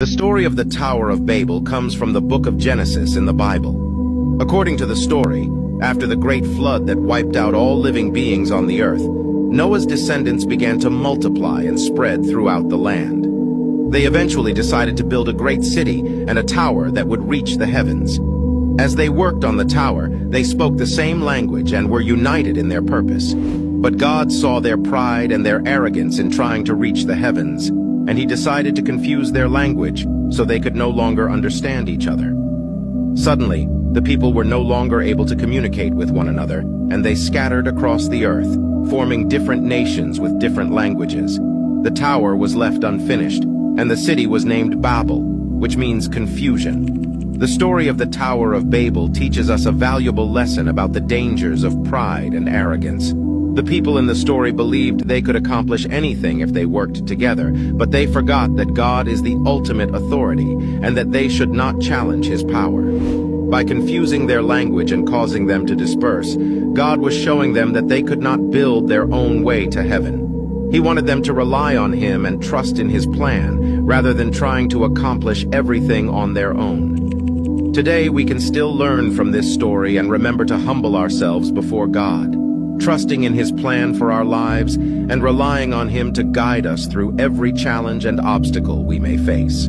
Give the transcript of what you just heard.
The story of the Tower of Babel comes from the book of Genesis in the Bible. According to the story, after the great flood that wiped out all living beings on the earth, Noah's descendants began to multiply and spread throughout the land. They eventually decided to build a great city and a tower that would reach the heavens. As they worked on the tower, they spoke the same language and were united in their purpose. But God saw their pride and their arrogance in trying to reach the heavens, and he decided to confuse their language so they could no longer understand each other. Suddenly, the people were no longer able to communicate with one another, and they scattered across the earth, forming different nations with different languages. The tower was left unfinished, and the city was named Babel, which means confusion. The story of the Tower of Babel teaches us a valuable lesson about the dangers of pride and arrogance. The people in the story believed they could accomplish anything if they worked together, but they forgot that God is the ultimate authority and that they should not challenge his power. By confusing their language and causing them to disperse, God was showing them that they could not build their own way to heaven. He wanted them to rely on him and trust in his plan, rather than trying to accomplish everything on their own. Today, we can still learn from this story and remember to humble ourselves before God, trusting in his plan for our lives and relying on him to guide us through every challenge and obstacle we may face.